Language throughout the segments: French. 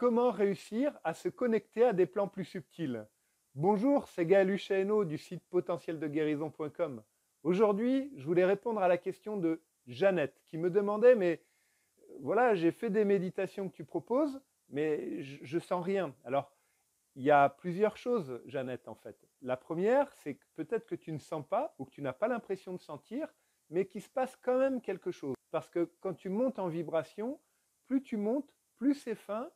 Comment réussir à se connecter à des plans plus subtils? Bonjour, c'est Gaël Hussaino du site potentieldeguérison.com. Aujourd'hui, je voulais répondre à la question de Jeannette qui me demandait, mais voilà, j'ai fait des méditations que tu proposes, mais je sens rien. Alors, il y a plusieurs choses, Jeannette, en fait. La première, c'est que peut-être que tu ne sens pas ou que tu n'as pas l'impression de sentir, mais qu'il se passe quand même quelque chose. Parce que quand tu montes en vibration, plus tu montes, plus c'est fin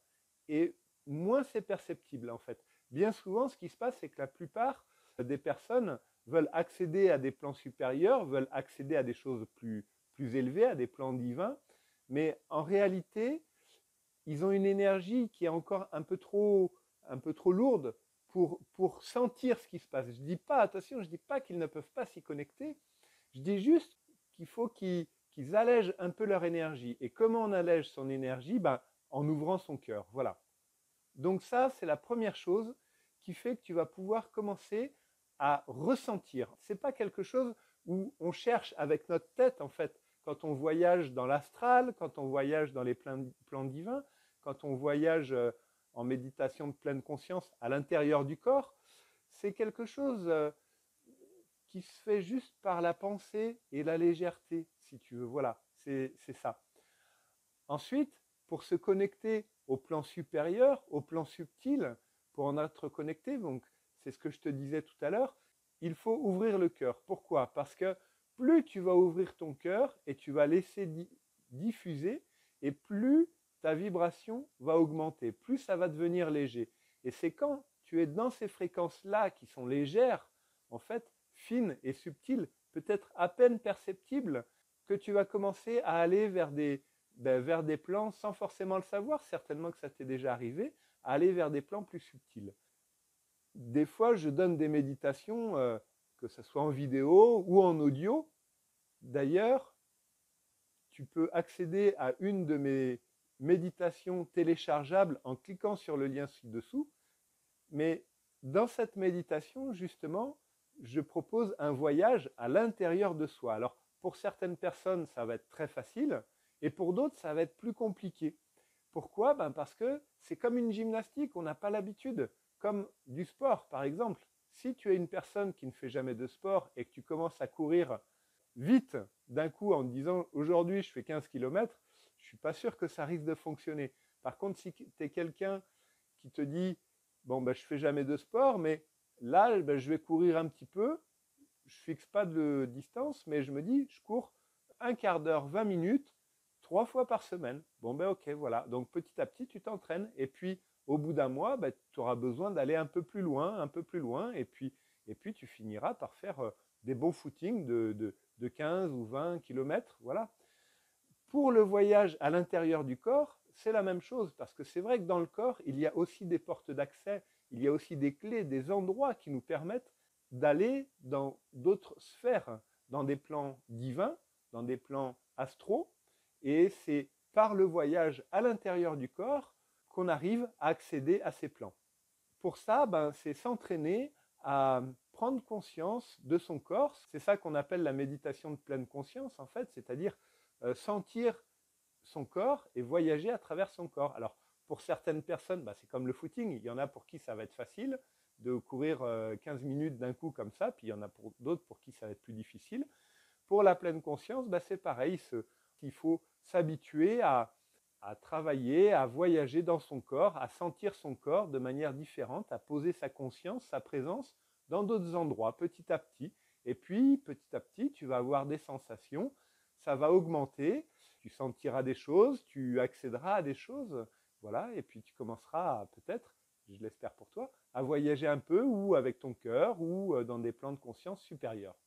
et moins c'est perceptible, en fait. Bien souvent, ce qui se passe, c'est que la plupart des personnes veulent accéder à des plans supérieurs, veulent accéder à des choses plus élevées, à des plans divins, mais en réalité, ils ont une énergie qui est encore un peu trop lourde pour sentir ce qui se passe. Je dis pas, attention, je dis pas qu'ils ne peuvent pas s'y connecter. Je dis juste qu'il faut qu'ils allègent un peu leur énergie. Et comment on allège son énergie? Ben, en ouvrant son cœur. Voilà. Donc ça, c'est la première chose qui fait que tu vas pouvoir commencer à ressentir. Ce n'est pas quelque chose où on cherche avec notre tête, en fait, quand on voyage dans l'astral, quand on voyage dans les plans divins, quand on voyage en méditation de pleine conscience à l'intérieur du corps, c'est quelque chose qui se fait juste par la pensée et la légèreté, si tu veux. Voilà, c'est ça. Ensuite, pour se connecter au plan supérieur, au plan subtil, pour en être connecté, donc c'est ce que je te disais tout à l'heure, il faut ouvrir le cœur. Pourquoi? Parce que plus tu vas ouvrir ton cœur et tu vas laisser diffuser, et plus ta vibration va augmenter, plus ça va devenir léger. Et c'est quand tu es dans ces fréquences-là qui sont légères, en fait, fines et subtiles, peut-être à peine perceptibles, que tu vas commencer à aller vers des plans sans forcément le savoir, certainement que ça t'est déjà arrivé, à aller vers des plans plus subtils. Des fois, je donne des méditations, que ce soit en vidéo ou en audio. D'ailleurs, tu peux accéder à une de mes méditations téléchargeables en cliquant sur le lien ci-dessous. Mais dans cette méditation, justement, je propose un voyage à l'intérieur de soi. Alors, pour certaines personnes, ça va être très facile, et pour d'autres, ça va être plus compliqué. Pourquoi? Ben parce que c'est comme une gymnastique, on n'a pas l'habitude, comme du sport, par exemple. Si tu es une personne qui ne fait jamais de sport et que tu commences à courir vite d'un coup en te disant aujourd'hui je fais 15 km, je ne suis pas sûr que ça risque de fonctionner. Par contre, si tu es quelqu'un qui te dit bon, ben, je ne fais jamais de sport, mais là, ben, je vais courir un petit peu, je ne fixe pas de distance, mais je me dis je cours un quart d'heure, 20 minutes, 3 fois par semaine. Bon, ben ok, voilà. Donc petit à petit, tu t'entraînes. Et puis, au bout d'un mois, ben, tu auras besoin d'aller un peu plus loin, un peu plus loin. Et puis tu finiras par faire des bons footings de 15 ou 20 km. Voilà. Pour le voyage à l'intérieur du corps, c'est la même chose. Parce que c'est vrai que dans le corps, il y a aussi des portes d'accès. Il y a aussi des clés, des endroits qui nous permettent d'aller dans d'autres sphères, dans des plans divins, dans des plans astraux, et c'est par le voyage à l'intérieur du corps qu'on arrive à accéder à ces plans. Pour ça, ben, c'est s'entraîner à prendre conscience de son corps. C'est ça qu'on appelle la méditation de pleine conscience, en fait, c'est-à-dire sentir son corps et voyager à travers son corps. Alors, pour certaines personnes, ben, c'est comme le footing. Il y en a pour qui ça va être facile de courir 15 minutes d'un coup comme ça, puis il y en a pour d'autres pour qui ça va être plus difficile. Pour la pleine conscience, ben, c'est pareil. Il faut s'habituer à travailler, à voyager dans son corps, à sentir son corps de manière différente, à poser sa conscience, sa présence dans d'autres endroits petit à petit. Et puis, petit à petit, tu vas avoir des sensations, ça va augmenter, tu sentiras des choses, tu accéderas à des choses, voilà, et puis tu commenceras peut-être, je l'espère pour toi, à voyager un peu ou avec ton cœur ou dans des plans de conscience supérieurs,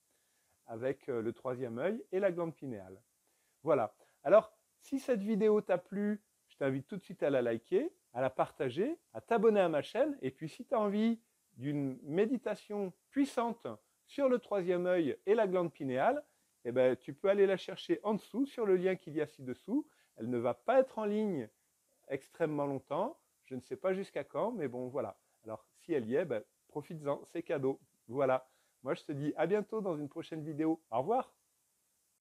avec le troisième œil et la glande pinéale. Voilà. Alors, si cette vidéo t'a plu, je t'invite tout de suite à la liker, à la partager, à t'abonner à ma chaîne. Et puis, si tu as envie d'une méditation puissante sur le troisième œil et la glande pinéale, eh ben, tu peux aller la chercher en dessous sur le lien qu'il y a ci-dessous. Elle ne va pas être en ligne extrêmement longtemps. Je ne sais pas jusqu'à quand, mais bon, voilà. Alors, si elle y est, ben, profites-en, c'est cadeau. Voilà. Moi, je te dis à bientôt dans une prochaine vidéo. Au revoir.